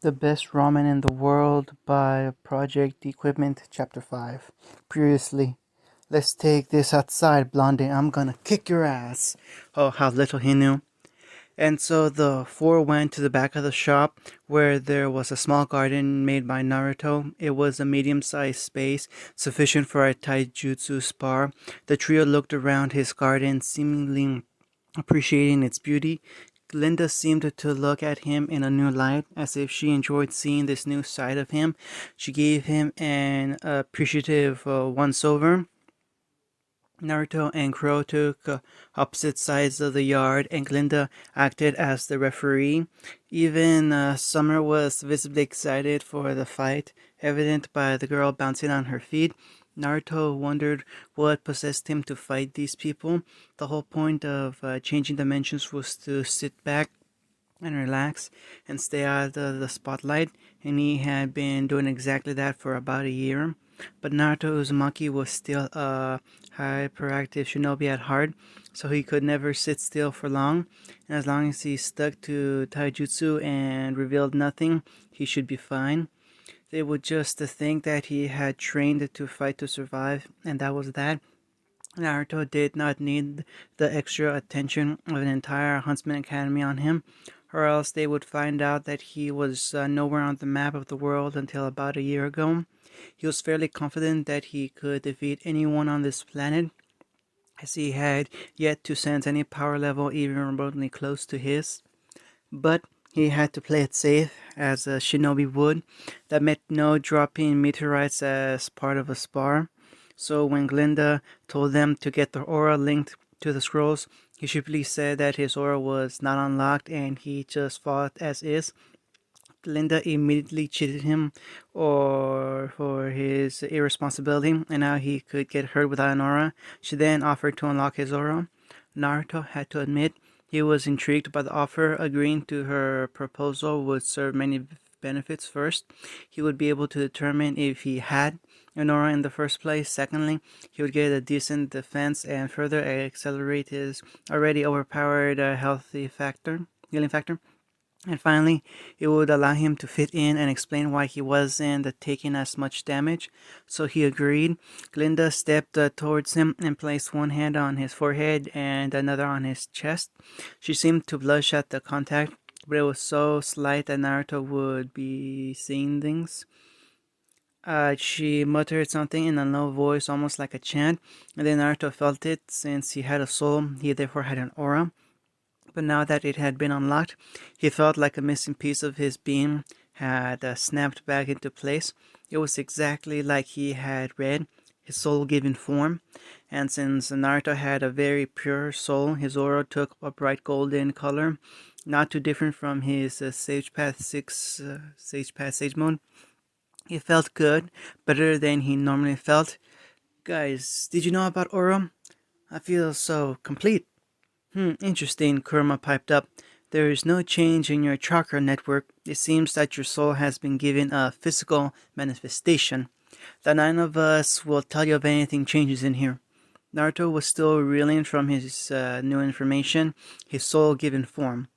The Best Ramen in the World by Project Equipment, Chapter 5. Previously, let's take this outside, Blondie. I'm gonna kick your ass. Oh, how little he knew. And so the four went to the back of the shop where there was a small garden made by Naruto. It was a medium-sized space, sufficient for a taijutsu spar. The trio looked around his garden, seemingly appreciating its beauty. Glinda seemed to look at him in a new light, as if she enjoyed seeing this new side of him. She gave him an appreciative once-over. Naruto and Crow took opposite sides of the yard, and Glinda acted as the referee. Even Summer was visibly excited for the fight, evident by the girl bouncing on her feet. Naruto wondered what possessed him to fight these people. The whole point of changing dimensions was to sit back and relax and stay out of the spotlight, and he had been doing exactly that for about a year. But Naruto Uzumaki was still a hyperactive shinobi at heart, so he could never sit still for long, and as long as he stuck to taijutsu and revealed nothing, he should be fine. They would just think that he had trained to fight to survive, and that was that. Naruto did not need the extra attention of an entire Huntsman Academy on him, or else they would find out that he was nowhere on the map of the world until about a year ago. He was fairly confident that he could defeat anyone on this planet, as he had yet to sense any power level even remotely close to his. But he had to play it safe, as a shinobi would. That meant no dropping meteorites as part of a spar. So when Glinda told them to get the aura linked to the scrolls, he simply said that his aura was not unlocked and he just fought as is. Glinda immediately cheated him for his irresponsibility, and now he could get hurt without an aura. She then offered to unlock his aura. Naruto had to admit he was intrigued by the offer. Agreeing to her proposal would serve many benefits. First, he would be able to determine if he had an aura in the first place. Secondly, he would get a decent defense and further accelerate his already overpowered healing factor. And finally, it would allow him to fit in and explain why he wasn't taking as much damage. So he agreed. Glinda stepped towards him and placed one hand on his forehead and another on his chest. She seemed to blush at the contact, but it was so slight that Naruto would be seeing things. She muttered something in a low voice, almost like a chant, and then Naruto felt it. Since he had a soul, he therefore had an aura. But now that it had been unlocked, he felt like a missing piece of his being had snapped back into place. It was exactly like he had read, his soul given form. And since Naruto had a very pure soul, his aura took a bright golden color, not too different from his Sage Path 6 Sage Mode. He felt good, better than he normally felt. Guys, did you know about aura? I feel so complete. Interesting, Kurama piped up. There is no change in your chakra network. It seems that your soul has been given a physical manifestation. The nine of us will tell you if anything changes in here. Naruto was still reeling from his new information, his soul given form.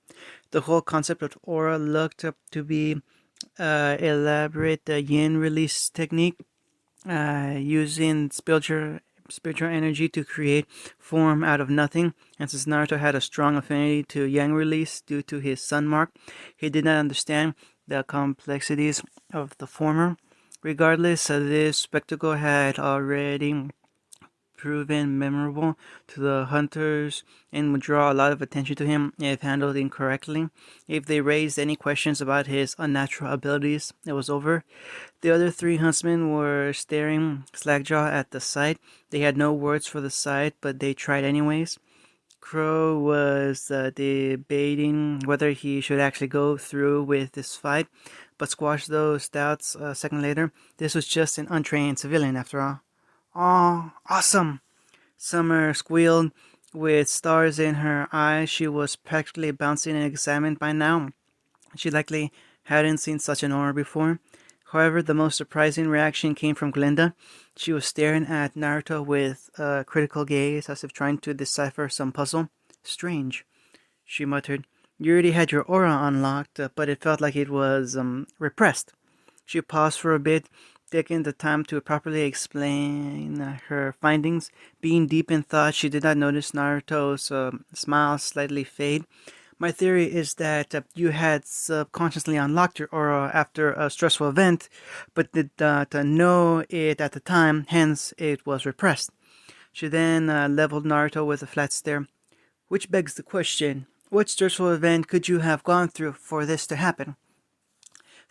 The whole concept of aura looked up to be elaborate yin release technique, using spiritual energy to create form out of nothing, and since Naruto had a strong affinity to yang release due to his sun mark, he did not understand the complexities of the former. Regardless, this spectacle had already proven memorable to the hunters and would draw a lot of attention to him if handled incorrectly. If they raised any questions about his unnatural abilities, it was over. The other three huntsmen were staring slackjaw at the sight. They had no words for the sight, but they tried anyways. Crow was debating whether he should actually go through with this fight, but squashed those doubts a second later. This was just an untrained civilian after all. "Aw, awesome!" Summer squealed. With stars in her eyes, she was practically bouncing and examined by now. She likely hadn't seen such an aura before. However, the most surprising reaction came from Glinda. She was staring at Naruto with a critical gaze, as if trying to decipher some puzzle. "Strange," she muttered. You already had your aura unlocked, but it felt like it was repressed. She paused for a bit, taking the time to properly explain her findings. Being deep in thought, she did not notice Naruto's smile slightly fade. My theory is that you had subconsciously unlocked your aura after a stressful event, but did not know it at the time, hence it was repressed. She then leveled Naruto with a flat stare, which begs the question, what stressful event could you have gone through for this to happen?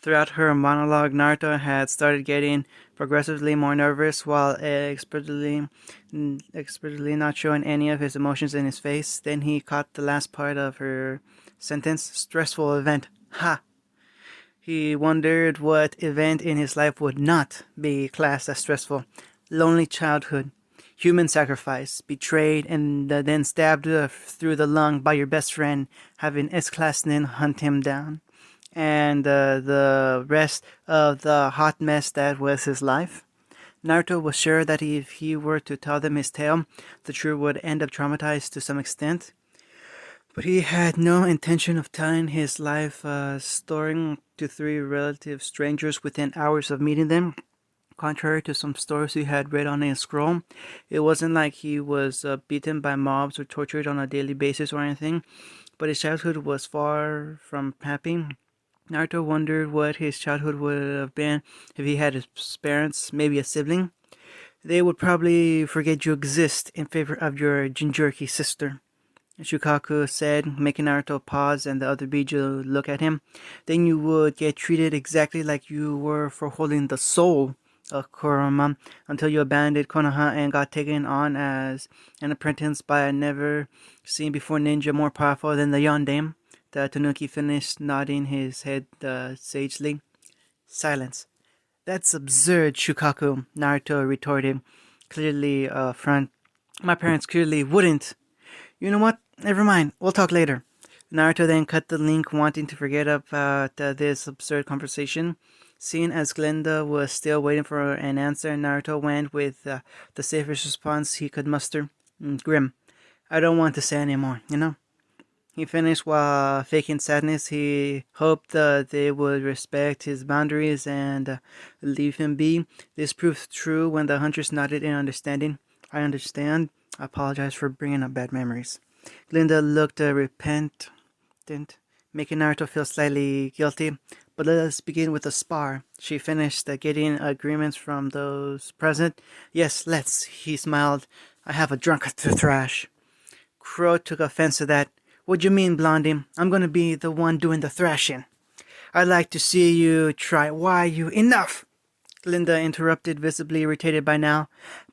Throughout her monologue, Naruto had started getting progressively more nervous while expertly not showing any of his emotions in his face. Then he caught the last part of her sentence, stressful event. Ha! He wondered what event in his life would not be classed as stressful. Lonely childhood, human sacrifice, betrayed and then stabbed through the lung by your best friend, having S-Class Nin hunt him down, and the rest of the hot mess that was his life. Naruto was sure that if he were to tell them his tale, the truth would end up traumatized to some extent. But he had no intention of telling his life story to three relative strangers within hours of meeting them. Contrary to some stories he had read on a scroll, it wasn't like he was beaten by mobs or tortured on a daily basis or anything, but his childhood was far from happy. Naruto wondered what his childhood would have been if he had his parents, maybe a sibling. They would probably forget you exist in favor of your Jinchuriki sister, Shukaku said, making Naruto pause and the other Biju look at him. Then you would get treated exactly like you were for holding the soul of Kurama until you abandoned Konoha and got taken on as an apprentice by a never-seen-before ninja more powerful than the Yondaime. The Tanuki finished nodding his head sagely. Silence. That's absurd, Shukaku, Naruto retorted, clearly front. My parents clearly wouldn't. You know what? Never mind. We'll talk later. Naruto then cut the link, wanting to forget about this absurd conversation. Seeing as Glinda was still waiting for an answer, Naruto went with the safest response he could muster. Grim. I don't want to say anymore, you know? He finished while faking sadness. He hoped they would respect his boundaries and leave him be. This proved true when the hunters nodded in understanding. I understand. I apologize for bringing up bad memories. Glinda looked repentant, making Naruto feel slightly guilty. But let us begin with a spar. She finished getting agreements from those present. Yes, let's, he smiled. I have a drunk to thrash. Crow took offense to that. What do you mean, Blondie? I'm going to be the one doing the thrashing. I'd like to see you try. Why, you... Enough! Glinda interrupted, visibly irritated by now.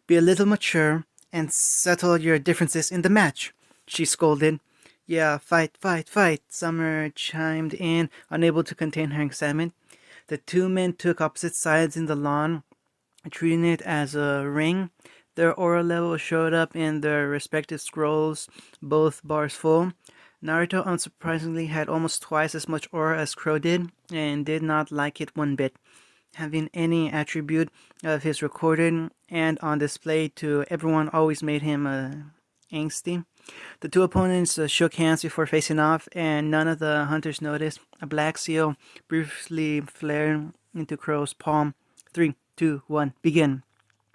Be a little mature and settle your differences in the match, she scolded. Yeah, fight, fight, fight, Summer chimed in, unable to contain her excitement. The two men took opposite sides in the lawn, treating it as a ring. Their aura levels showed up in their respective scrolls, both bars full. Naruto, unsurprisingly, had almost twice as much aura as Crow did, and did not like it one bit. Having any attribute of his recorded and on display to everyone always made him angsty. The two opponents shook hands before facing off, and none of the hunters noticed. A black seal briefly flared into Crow's palm. 3, 2, 1, begin.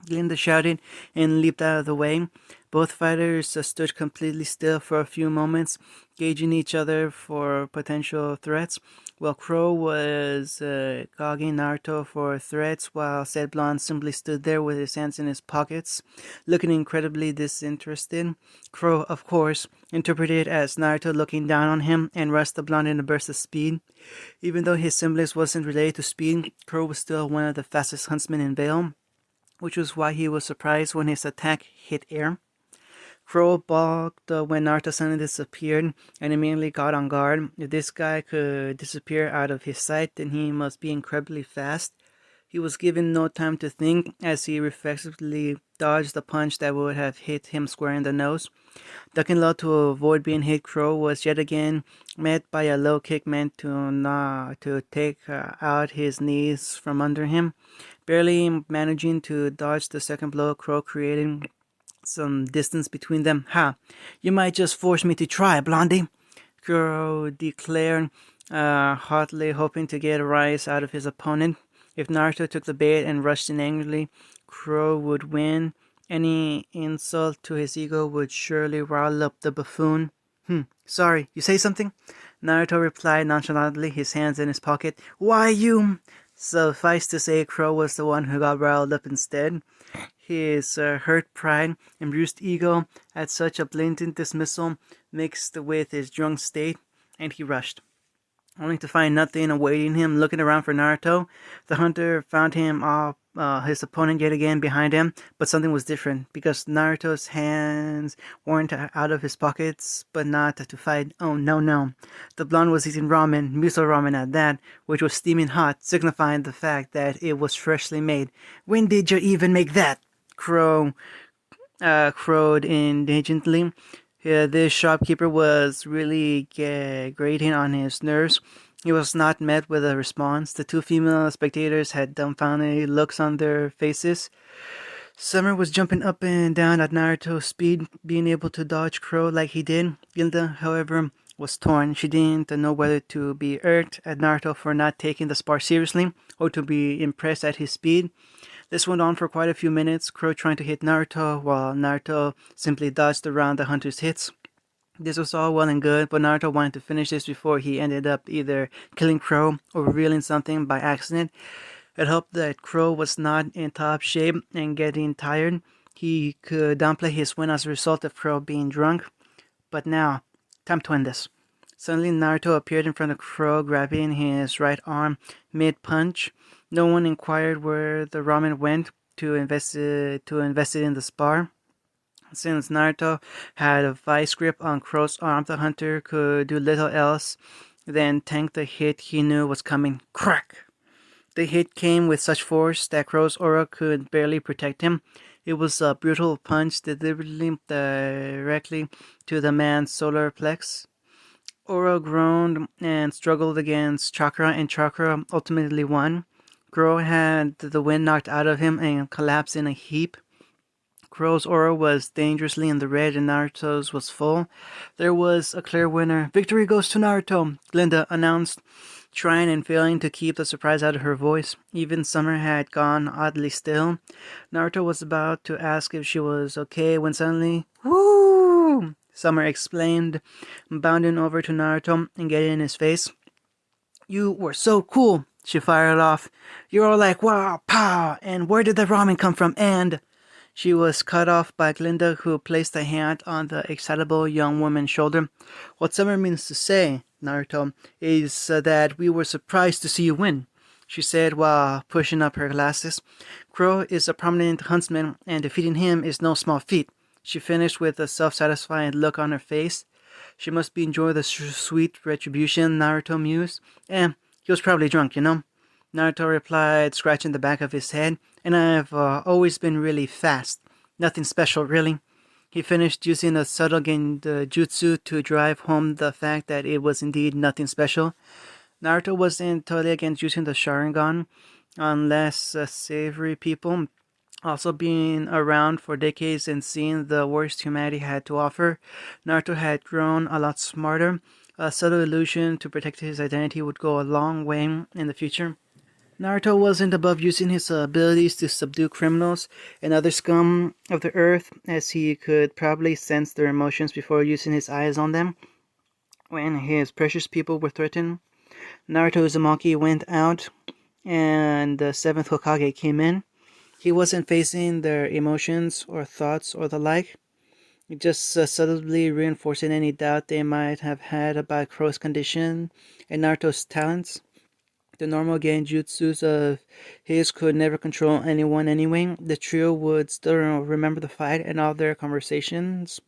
Glinda shouted and leaped out of the way. Both fighters stood completely still for a few moments, gauging each other for potential threats. While Crow was gogging Naruto for threats, while said blonde simply stood there with his hands in his pockets, looking incredibly disinterested. Crow, of course, interpreted as Naruto looking down on him and rushed the blonde in a burst of speed. Even though his semblance wasn't related to speed, Crow was still one of the fastest huntsmen in Vale, which was why he was surprised when his attack hit air. Crow balked when Naruto suddenly disappeared and immediately got on guard. If this guy could disappear out of his sight, then he must be incredibly fast. He was given no time to think as he reflexively dodged the punch that would have hit him square in the nose. Ducking low to avoid being hit, Crow was yet again met by a low kick meant to take out his knees from under him. Barely managing to dodge the second blow, Crow created some distance between them. Ha! You might just force me to try, Blondie. Kuro declared, hotly hoping to get a rise out of his opponent. If Naruto took the bait and rushed in angrily, Kuro would win. Any insult to his ego would surely rile up the buffoon. Sorry, you say something? Naruto replied nonchalantly, his hands in his pocket. Why you? Suffice to say, Kuro was the one who got riled up instead. His hurt pride and bruised ego at such a blatant dismissal mixed with his drunk state, and he rushed, only to find nothing awaiting him. Looking around for Naruto, the hunter found his opponent yet again behind him, but something was different, because Naruto's hands weren't out of his pockets, but not to fight. Oh, no. The blonde was eating ramen, miso ramen at that, which was steaming hot, signifying the fact that it was freshly made. When did you even make that? Crow crowed indignantly. This shopkeeper was really grating on his nerves. He was not met with a response. The two female spectators had dumbfounded looks on their faces. Summer was jumping up and down at Naruto's speed, being able to dodge Crow like he did. Gilda, however, was torn. She didn't know whether to be irked at Naruto for not taking the spar seriously, or to be impressed at his speed. This went on for quite a few minutes, Crow trying to hit Naruto, while Naruto simply dodged around the hunter's hits. This was all well and good, but Naruto wanted to finish this before he ended up either killing Crow or revealing something by accident. It helped that Crow was not in top shape and getting tired. He could downplay his win as a result of Crow being drunk. But now, time to end this. Suddenly Naruto appeared in front of Crow, grabbing his right arm mid-punch. No one inquired where the ramen went to invest it in the spar. Since Naruto had a vice grip on Crow's arm, the hunter could do little else than tank the hit he knew was coming. Crack! The hit came with such force that Crow's aura could barely protect him. It was a brutal punch delivered directly to the man's solar plex. Aura groaned and struggled against Chakra, and Chakra ultimately won. Crow had the wind knocked out of him and collapsed in a heap. Crow's aura was dangerously in the red and Naruto's was full. There was a clear winner. Victory goes to Naruto, Glinda announced, trying and failing to keep the surprise out of her voice. Even Summer had gone oddly still. Naruto was about to ask if she was okay when suddenly, "Woo!" Summer exclaimed, bounding over to Naruto and getting in his face. "You were so cool," she fired off. "You're all like, wow, pow, and where did the ramen come from, and..." She was cut off by Glinda, who placed a hand on the excitable young woman's shoulder. "What Summer means to say, Naruto, is that we were surprised to see you win," she said while pushing up her glasses. "Crow is a prominent huntsman, and defeating him is no small feat," she finished with a self-satisfied look on her face. "She must be enjoying the sweet retribution," Naruto mused. He was probably drunk, you know," Naruto replied, scratching the back of his head. "And I've always been really fast. Nothing special, really." He finished using a subtle genjutsu to drive home the fact that it was indeed nothing special. Naruto wasn't totally against using the Sharingan, unless savory people. Also being around for decades and seeing the worst humanity had to offer, Naruto had grown a lot smarter. A subtle illusion to protect his identity would go a long way in the future. Naruto wasn't above using his abilities to subdue criminals and other scum of the earth, as he could probably sense their emotions before using his eyes on them. When his precious people were threatened, Naruto Uzumaki went out and the 7th Hokage came in. He wasn't facing their emotions or thoughts or the like, just subtly reinforcing any doubt they might have had about Crow's condition and Naruto's talents. The normal genjutsus of his could never control anyone anyway. The trio would still remember the fight and all their conversations.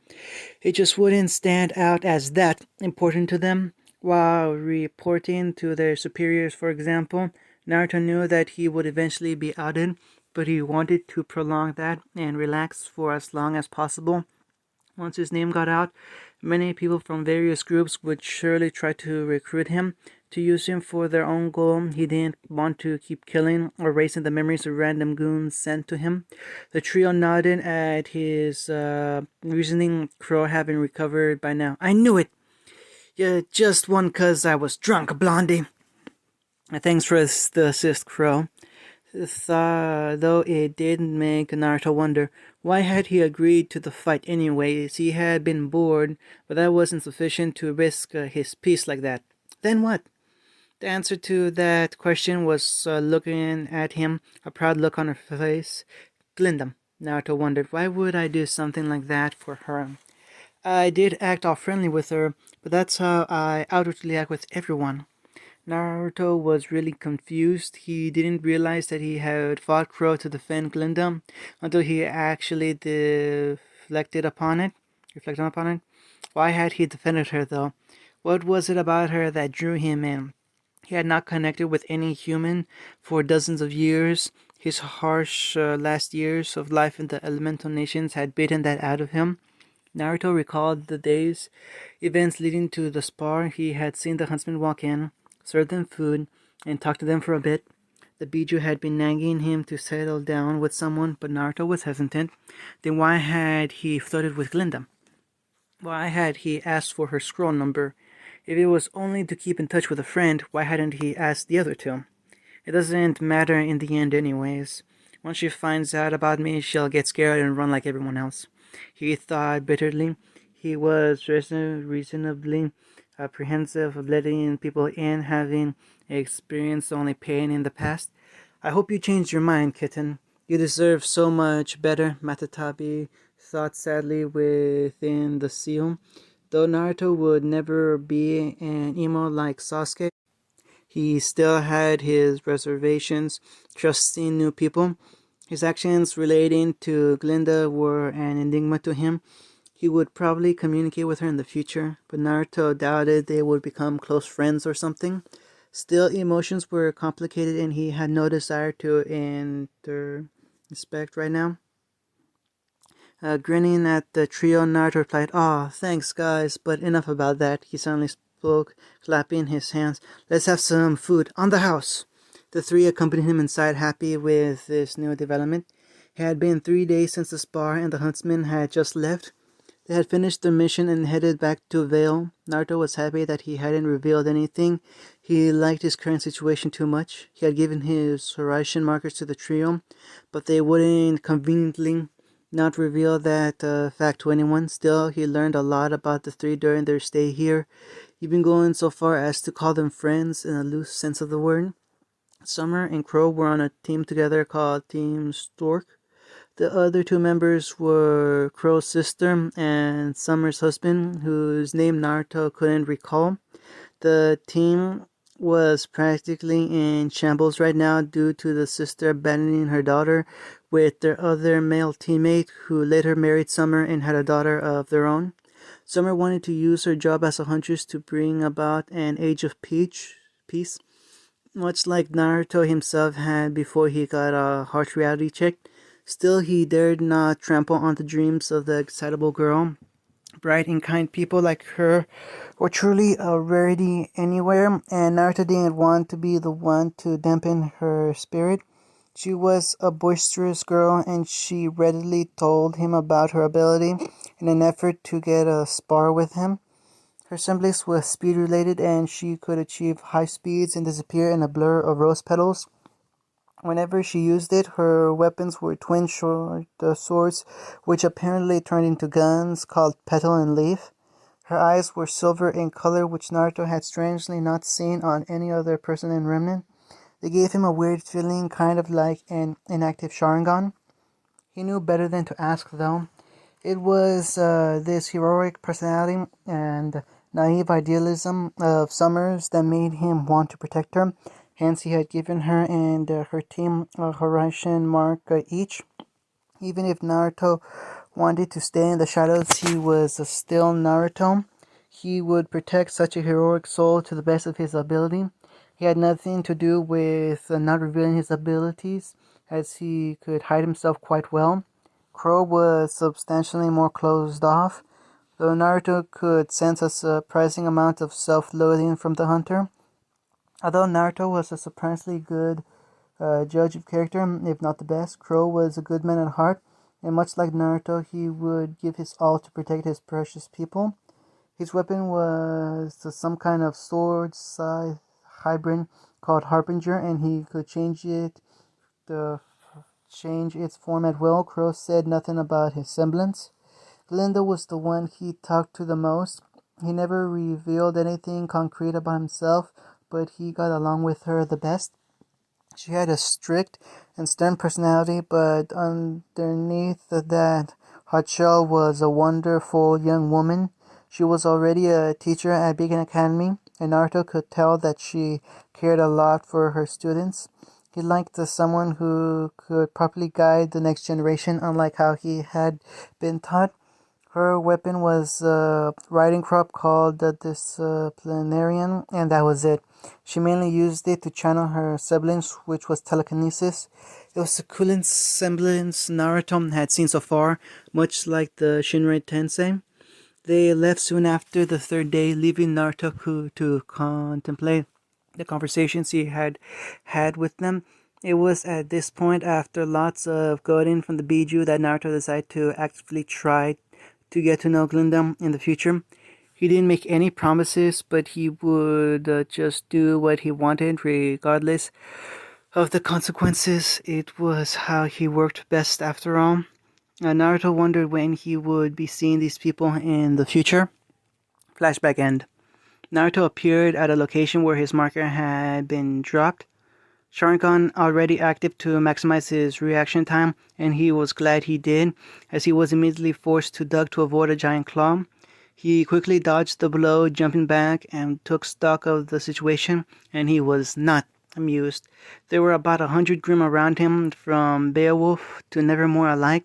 It just wouldn't stand out as that important to them. While reporting to their superiors, for example, Naruto knew that he would eventually be outed, but he wanted to prolong that and relax for as long as possible. Once his name got out, many people from various groups would surely try to recruit him to use him for their own goal. He didn't want to keep killing or erasing the memories of random goons sent to him. The trio nodded at his reasoning, Crow having recovered by now. "I knew it! You just won 'cause I was drunk, Blondie. Thanks for the assist, Crow. Though it did make Naruto wonder, why had he agreed to the fight anyways? He had been bored, but that wasn't sufficient to risk his peace like that. Then what? The answer to that question was looking at him, a proud look on her face. Glinda. Naruto wondered, why would I do something like that for her? I did act all friendly with her, but that's how I outwardly act with everyone. Naruto was really confused. He didn't realize that he had fought Crow to defend Glinda until he actually Reflected upon it. Why had he defended her though? What was it about her that drew him in? He had not connected with any human for dozens of years. His harsh last years of life in the elemental nations had beaten that out of him. Naruto recalled the days, events leading to the spar. He had seen the huntsman walk in, serve them food, and talk to them for a bit. The Biju had been nagging him to settle down with someone, but Naruto was hesitant. Then why had he flirted with Glinda? Why had he asked for her scroll number? If it was only to keep in touch with a friend, why hadn't he asked the other two? It doesn't matter in the end anyways. Once she finds out about me, she'll get scared and run like everyone else. He thought bitterly. He was reasonably apprehensive of letting people in, having experienced only pain in the past. I hope you changed your mind, kitten. You deserve so much better, Matatabi thought sadly within the seal. Though Naruto would never be an emo like Sasuke, he still had his reservations, trusting new people. His actions relating to Glinda were an enigma to him. He would probably communicate with her in the future, but Naruto doubted they would become close friends or something. Still, emotions were complicated and he had no desire to inspect right now. Grinning at the trio, Naruto replied, "Aw, thanks guys, but enough about that." He suddenly spoke, clapping his hands. "Let's have some food on the house." The three accompanied him inside, happy with this new development. It had been 3 days since the spar, and the huntsmen had just left. They had finished their mission and headed back to Vale. Naruto was happy that he hadn't revealed anything. He liked his current situation too much. He had given his Horizon markers to the trio, but they wouldn't conveniently not reveal that fact to anyone. Still, he learned a lot about the three during their stay here, even going so far as to call them friends in a loose sense of the word. Summer and Crow were on a team together called Team Stork. The other two members were Crow's sister and Summer's husband, whose name Naruto couldn't recall. The team was practically in shambles right now due to the sister abandoning her daughter with their other male teammate, who later married Summer and had a daughter of their own. Summer wanted to use her job as a huntress to bring about an age of peace, much like Naruto himself had before he got a harsh reality check. Still, he dared not trample on the dreams of the excitable girl. Bright and kind people like her were truly a rarity anywhere, and Naruto didn't want to be the one to dampen her spirit. She was a boisterous girl, and she readily told him about her ability in an effort to get a spar with him. Her semblance was speed-related, and she could achieve high speeds and disappear in a blur of rose petals. Whenever she used it, her weapons were twin short swords, which apparently turned into guns called Petal and Leaf. Her eyes were silver in color, which Naruto had strangely not seen on any other person in Remnant. They gave him a weird feeling, kind of like an inactive Sharingan. He knew better than to ask, though. It was this heroic personality and naive idealism of Summers that made him want to protect her. Hence, he had given her and her team a Horizon mark each. Even if Naruto wanted to stay in the shadows, he was still Naruto. He would protect such a heroic soul to the best of his ability. He had nothing to do with not revealing his abilities, as he could hide himself quite well. Crow was substantially more closed off, though Naruto could sense a surprising amount of self-loathing from the hunter. Although Naruto was a surprisingly good judge of character, if not the best, Crow was a good man at heart, and much like Naruto, he would give his all to protect his precious people. His weapon was some kind of sword scythe hybrid called Harbinger, and he could change its form at will. Crow said nothing about his semblance. Glinda was the one he talked to the most. He never revealed anything concrete about himself, but he got along with her the best. She had a strict and stern personality, but underneath that hot shell was a wonderful young woman. She was already a teacher at Beacon Academy, and Naruto could tell that she cared a lot for her students. He liked someone who could properly guide the next generation, unlike how he had been taught. Her weapon was a riding crop called the Disciplinarian, and that was it. She mainly used it to channel her semblance, which was telekinesis. It was the coolest semblance Naruto had seen so far, much like the Shinrei Tensei. They left soon after the third day, leaving Naruto to contemplate the conversations he had had with them. It was at this point, after lots of goading from the Biju, that Naruto decided to actively try to get to know Glinda in the future. He didn't make any promises, but he would just do what he wanted regardless of the consequences. It was how he worked best after all. Naruto wondered when he would be seeing these people in the future. Flashback end. Naruto appeared at a location where his marker had been dropped. Sharingan already active to maximize his reaction time, and he was glad he did, as he was immediately forced to duck to avoid a giant claw. He quickly dodged the blow, jumping back, and took stock of the situation, and he was not amused. There were about 100 Grimm around him, from Beowulf to Nevermore alike.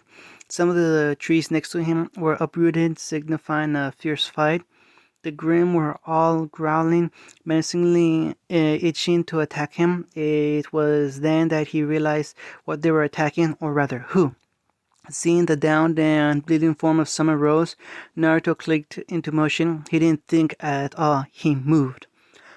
Some of the trees next to him were uprooted, signifying a fierce fight. The Grimm were all growling, menacingly itching to attack him. It was then that he realized what they were attacking, or rather, who. Seeing the downed and bleeding form of Summer Rose, Naruto clicked into motion. He didn't think at all, he moved.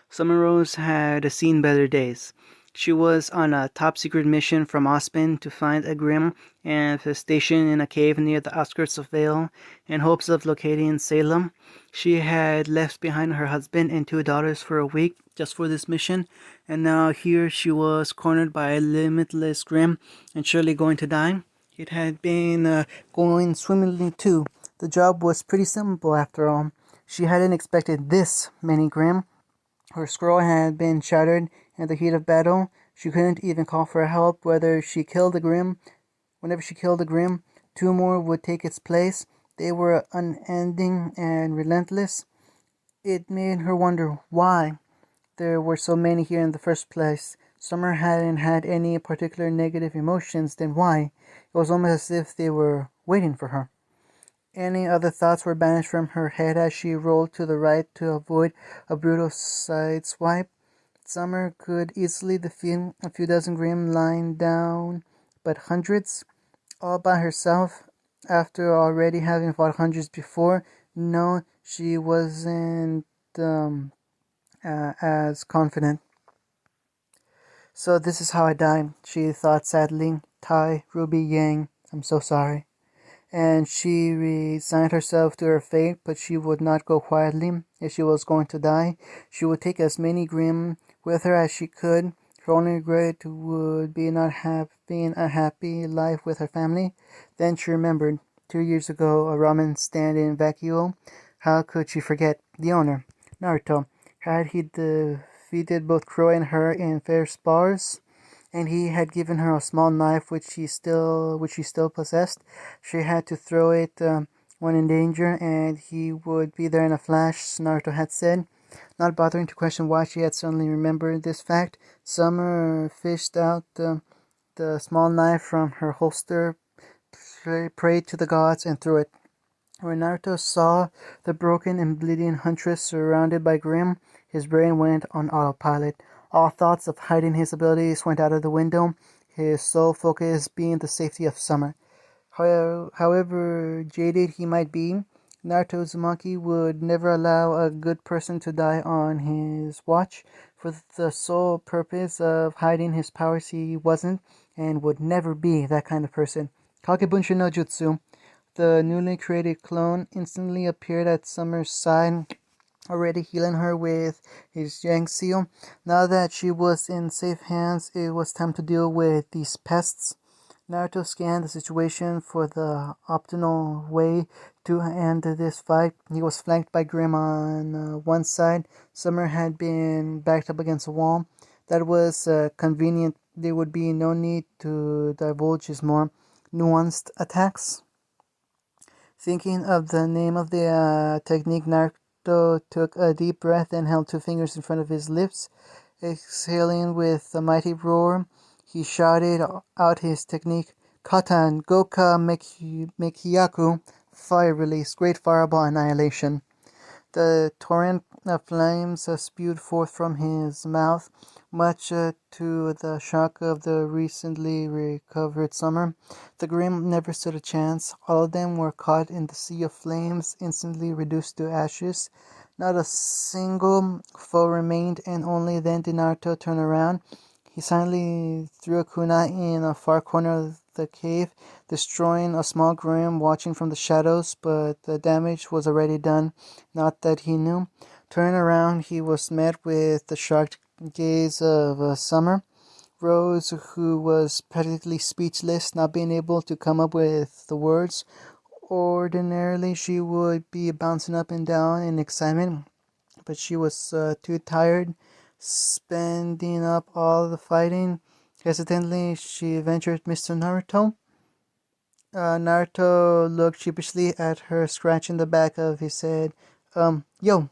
Summer Rose had seen better days. She was on a top-secret mission from Ozpin to find a Grimm infestation in a cave near the outskirts of Vale, in hopes of locating Salem. She had left behind her husband and 2 daughters for a week just for this mission, and now here she was cornered by a limitless Grimm and surely going to die. It had been going swimmingly too. The job was pretty simple after all. She hadn't expected this many Grimm. Her scroll had been shattered in the heat of battle. She couldn't even call for help. Whenever she killed a Grimm, 2 more would take its place. They were unending and relentless. It made her wonder why there were so many here in the first place. Summer hadn't had any particular negative emotions, then why? It was almost as if they were waiting for her. Any other thoughts were banished from her head as she rolled to the right to avoid a brutal side swipe. Summer could easily defeat a few dozen Grimm lying down, but hundreds, all by herself, after already having fought hundreds before? No, she wasn't as confident. So this is how I died, she thought sadly. Tai, Ruby, Yang, I'm so sorry. And she resigned herself to her fate, but she would not go quietly. If she was going to die, she would take as many Grimm with her as she could. Her only regret would be not having a happy life with her family. Then she remembered 2 years ago, a ramen stand in Vacuo. How could she forget the owner, Naruto? Had he defeated both Crow and her in fair spars? And he had given her a small knife which she still possessed. She had to throw it when in danger, and he would be there in a flash, Naruto had said. Not bothering to question why she had suddenly remembered this fact, Summer fished out the small knife from her holster, prayed to the gods, and threw it. When Naruto saw the broken and bleeding huntress surrounded by Grimm, his brain went on autopilot. All thoughts of hiding his abilities went out of the window, his sole focus being the safety of Summer. However jaded he might be, Naruto Uzumaki would never allow a good person to die on his watch. For the sole purpose of hiding his powers, he wasn't and would never be that kind of person. Kagebunshin no Jutsu. The newly created clone instantly appeared at Summer's side, already healing her with his Yang Seal. Now that she was in safe hands, it was time to deal with these pests. Naruto scanned the situation for the optimal way to end this fight. He was flanked by Grim on one side. Summer had been backed up against a wall. That was convenient. There would be no need to divulge his more nuanced attacks. Thinking of the name of the technique, Naruto took a deep breath and held two fingers in front of his lips. Exhaling with a mighty roar, he shouted out his technique, Katan Goka Mekiyaku, fire release, great fireball annihilation. The torrent of flames spewed forth from his mouth, much to the shock of the recently recovered Summer. The Grim never stood a chance. All of them were caught in the sea of flames, instantly reduced to ashes. Not a single foe remained, and only then did Naruto turn around. He silently threw a kunai in a far corner of the cave, destroying a small Grim watching from the shadows, but the damage was already done. Not that he knew. Turning around, he was met with the shocked gaze of Summer. Rose, who was practically speechless, not being able to come up with the words. Ordinarily, she would be bouncing up and down in excitement, but she was too tired, spending up all the fighting. Hesitantly, she ventured, Mr. Naruto. Naruto looked sheepishly at her, scratching the back of his head. Yo,